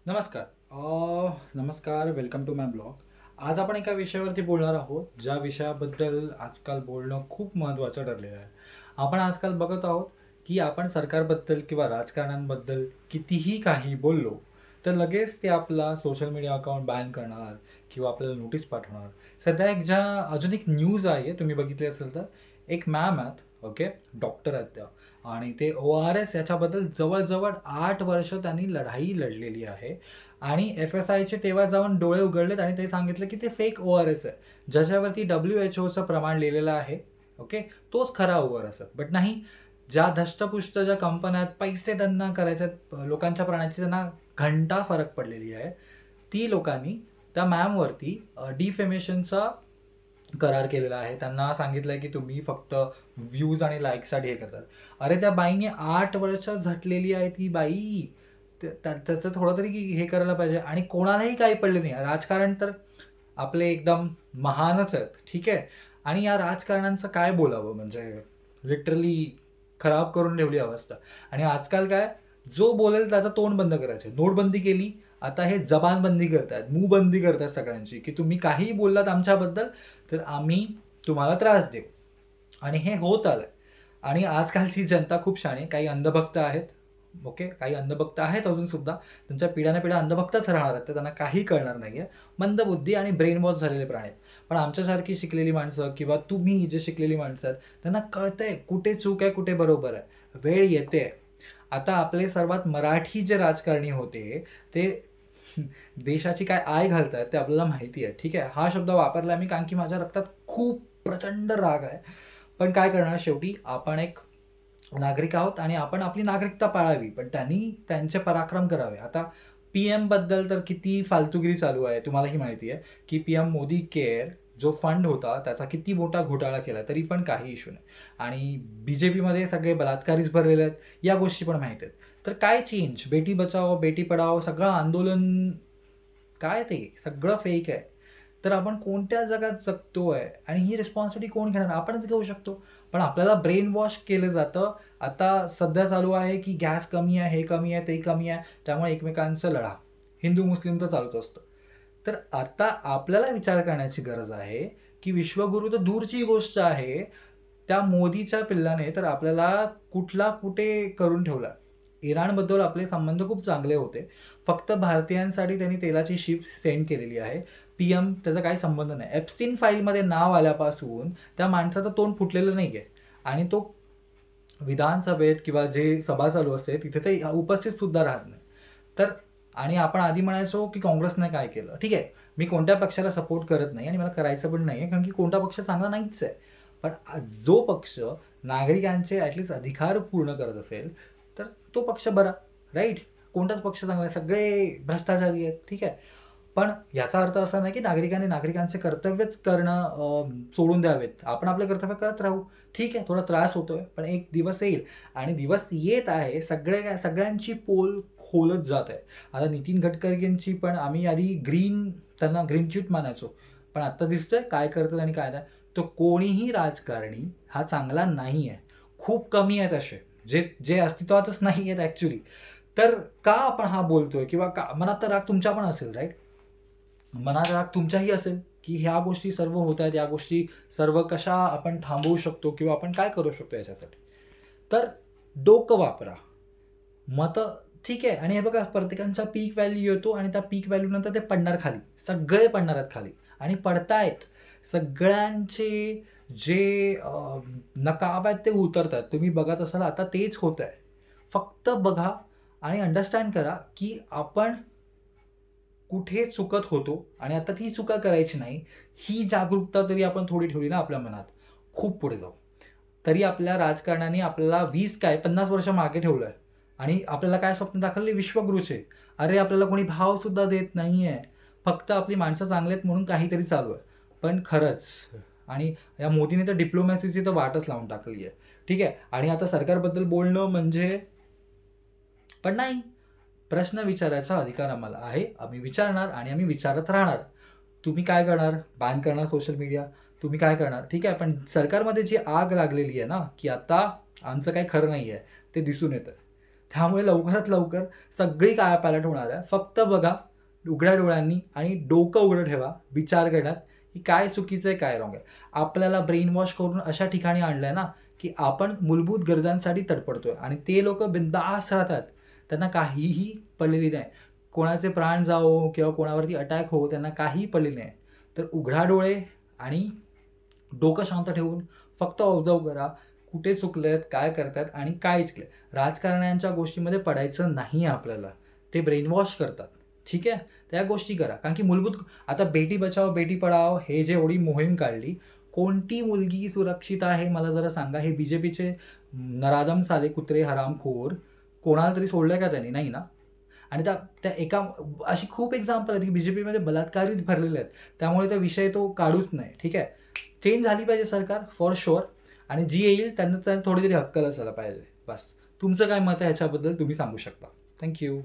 नमस्कार. नमस्कार. Welcome to my blog. आज आपण एका विषयावरती बोलणार आहोत, ज्या विषयाबद्दल आजकाल बोलणं खूप महत्त्वाचं ठरलेलं आहे. आपण आजकाल बघत आहोत, की आपण सरकारबद्दल किंवा राजकारण्यांबद्दल कितीही काही बोललो, तर लगेच ते आपला सोशल मीडिया अकाउंट बॅन करणार किंवा आपल्याला नोटीस पाठवणार. सध्या अजून एक न्यूज आहे, तुम्ही बघितली असेल तर. एक मॅम आहेत, ओके, डॉक्टर आहेत त्या. आणि ते ORS याच्याबद्दल जवळ-जवळ 8 वर्ष त्यांनी लढाई लढलेली आहे आणि FSIचे तेव्हा जाऊन डोळे उघडलेत आणि ते सांगितलं, की ते फेक ORS आहे. ज्याच्यावरती WHOचं प्रमाण लिहिलेलं आहे, ओके. तोच खरा ORS आहे. बट नाही, ज्या धष्टपुष्ट ज्या कंपन्या आहेत, पैसे त्यांना करायचे आहेत, लोकांच्या प्राणाची त्यांना घंटा फरक पडलेली आहे. ती लोकांनी त्या मॅमवरती डिफेमेशनचा करार केलेला आहे. त्यांना सांगितलंय, की तुम्ही फक्त व्ह्यूज आणि लाइक्ससाठी हे करतात. अरे त्या बाईने 8 वर्ष झटलेली आहे ती बाई. त्याचं थोडं तरी हे करायला पाहिजे आणि कोणालाही काही पडले नाही. राजकारण तर आपले एकदम महानच आहेत, ठीक आहे. आणि या राजकारण्यांचं काय बोलावं, म्हणजे लिटरली खराब करून ठेवली अवस्था. आणि आजकाल काय, जो बोलेल त्याचं तोंड बंद करायचं. नोटबंदी केली, आता हे जबानबंदी करतायत, मुहबंदी करतायत सगळ्यांची, की तुम्ही काहीही बोललात आमच्याबद्दल तर आम्ही तुम्हाला त्रास देऊ. आणि हे होत आलंय. आणि आजकालची जनता खूप शहाणी आहे. काही अंधभक्त आहेत, ओके. काही अंधभक्त आहेत अजूनसुद्धा. त्यांच्या पिढ्यानपिढ्या अंधभक्तच राहणार आहेत. तर त्यांना काही कळणार नाहीये. मंदबुद्धी आणि ब्रेन वॉश झालेले प्राणी आहेत. पण आमच्यासारखी शिकलेली माणसं किंवा तुम्ही जे शिकलेली माणसं आहेत, त्यांना कळतंय कुठे चूक आहे, कुठे बरोबर आहे. वेळ येतेय. आता आपले सर्वात मराठी जे राजकारणी होते, ते देशाची काय आय घालतायत ते आपल्याला माहिती आहे. ठीक आहे. हा शब्द वापरला मी कारण की माझ्या रक्तात खूप प्रचंड राग आहे. पण काय करणार, शेवटी आपण एक नागरिक आहोत आणि आपण आपली नागरिकता पाळावी. पण त्यांनी त्यांचे पराक्रम करावे. आता पी-एमबद्दल तर किती फालतूगिरी चालू आहे. तुम्हालाही माहिती आहे, की पी-एम मोदी केअर जो फंड होता, त्याचा किती मोठा घोटाळा केला, तरी पण काही इश्यू नाही. आणि बी-जे-पीमध्ये सगळे बलात्कारीच भरलेले आहेत. या गोष्टी पण माहीत आहेत. तर काय चेंज? बेटी बचाओ, बेटी पढाओ सगळं आंदोलन, काय ते सगळं फेक आहे. तर आपण कोणत्या जगात जगतोय आणि ही रिस्पॉन्सिबिलिटी कोण घेणार? आपणच घेऊ शकतो. पण आपल्याला ब्रेन वॉश केलं जातं. आता सध्या चालू आहे, की गॅस कमी आहे, हे कमी आहे, ते कमी आहे. त्यामुळे एकमेकांचं लढा. हिंदू-मुस्लिम तर चालूच असतं. तर आता आपल्याला विचार करण्याची गरज आहे, की विश्वगुरू तर दूरची गोष्ट आहे. त्या मोदीच्या पिल्लाने तर आपल्याला कुठला कुठे करून ठेवला. इराणबद्दल आपले संबंध खूप चांगले होते. फक्त भारतीयांसाठी त्यांनी तेलाची शिप सेंड केलेली आहे. पी-एम त्याचा काही संबंध नाही. एप्स्टीन फाईलमध्ये नाव आल्यापासून त्या माणसाचं तोंड फुटलेलं नाहीये आणि तो विधानसभेत किंवा जे सभा चालू असते तिथे ते उपस्थित सुद्धा राहत नाही. तर आणि आपण आधी म्हणायचो, की काँग्रेसने काय केलं? ठीक आहे. मी कोणत्या पक्षाला सपोर्ट करत नाही आणि मला करायचं पण नाहीये, कारण की कोणता पक्ष चांगला नाहीच आहे. पण जो पक्ष नागरिकांचे अधिकार पूर्ण करत असेल, तर तो पक्ष बरा, राइट? कोणताच पक्ष चांगला आहे. सगळे भ्रष्टाचारी आहेत, ठीक आहे. पण याचा अर्थ असा नाही, की नागरिकांनी नागरिकांचे कर्तव्यच करणं सोडून द्यावेत. आपण आपले कर्तव्य करत राहू. ठीक आहे, थोडा त्रास होतोय, पण एक दिवस येईल आणि दिवस येत आहे. सगळ्यांची पोल खोलत जात आहे. आता नितीन गडकरींची पण आम्ही आधी त्यांना ग्रीन चिट मानायचो. पण आता दिसतंय काय करतात आणि काय नाही. तर कोणीही राजकारणी हा चांगला नाही आहे. खूप कमी आहेत असे, जे जे अस्तित्वातच नाही आहेत ॲक्चुअली. तर का आपण हा बोलतोय किंवा का मनात तर राग तुमच्या पण असेल, राइट? मनात राग तुमच्याही असेल, की ह्या गोष्टी सर्व होत आहेत, या गोष्टी सर्व कशा आपण थांबवू शकतो किंवा आपण काय करू शकतो याच्यासाठी. तर डोकं वापरा. मतं ठीक आहे आणि हे बघा, प्रत्येकाचा पीक व्हॅल्यू येतो आणि त्या पीक व्हॅल्यूनंतर ते पडणार खाली. सगळे पडणार आहेत खाली आणि पडतायत. सगळ्यांचे जे नकाब आहेत ते उतरतायत. तुम्ही बघत असाल आता तेच होतंय. फक्त बघा आणि अंडरस्टँड करा, की आपण कुठे चुकत होतो आणि आता ती चुका करायची नाही. ही जागरूकता तरी आपण थोडी ठेवली ना आपल्या मनात, खूप पुढे जाऊ. तरी आपल्या राजकारणाने आपल्याला 20 काय 50 वर्ष मागे ठेवलंय आणि आपल्याला काय स्वप्न दाखवले विश्वगुरूचे. अरे, आपल्याला कोणी भावसुद्धा देत नाहीये. फक्त आपली माणसं चांगली आहेत म्हणून काहीतरी चालू आहे. पण खरंच आणि या मोदीने तर डिप्लोमॅसीची तर वाटच लावून टाकली आहे. ठीक आहे. आणि आता सरकारबद्दल बोलणं म्हणजे पण नाही. प्रश्न विचारायचा अधिकार आम्हाला आहे. आम्ही विचारणार आणि आम्ही विचारत राहणार. तुम्ही काय करणार? बॅन करणार सोशल मीडिया. तुम्ही काय करणार? ठीक आहे. पण सरकारमध्ये जी आग लागलेली आहे ना, की आता आमचं काही खरं नाहीये, ते दिसून येतंय. त्यामुळे लवकरात लवकर सगळी कायापालट होणार आहे. फक्त बघा उघड्या डोळ्यांनी आणि डोकं उघडं ठेवा विचार करण्यात, की काय चुकीचं आहे, काय रॉंग आहे. आपल्याला ब्रेन वॉश करून अशा ठिकाणी आणलंय ना, की आपण मूलभूत गरजांसाठी तडपडतोय आणि ते लोकं बिंदास राहतात. त्यांना काहीही पडलेली नाही. कोणाचे प्राण जावो किंवा कोणावरती अटॅक हो, त्यांना काहीही पडलेलं नाही. तर उघडा डोळे आणि डोकं शांत ठेवून फक्त ऑब्झर्व्ह करा. कुठे चुकलेत, काय करतायत आणि काय चुकलंय. राजकारण्यांच्या गोष्टीमध्ये पडायचं नाही आपल्याला. ते ब्रेनवॉश करतात. ठीक आहे? त्या गोष्टी करा. कारण की मूलभूत आता बेटी बचाओ, बेटी पढाओ हे जे एवढी मोहीम काढली, कोणती मुलगी सुरक्षित आहे मला जरा सांगा? हे बीजेपीचे नराधम साले कुत्रे हरामखोर कोणाला तरी सोडलंय का त्यांनी? नाही ना? आणि त्या त्या एका अशी खूप एक्झाम्पल आहेत की बीजेपीमध्ये बलात्कारीच भरलेले आहेत. त्यामुळे तो विषय तो काढूच नाही. ठीक आहे? चेंज झाली पाहिजे सरकार फॉर शुअर आणि जी येईल त्यांना थोडी तरी अक्कल असायला पाहिजे. बस. तुमचं काय मत आहे ह्याच्याबद्दल तुम्ही सांगू शकता. Thank you.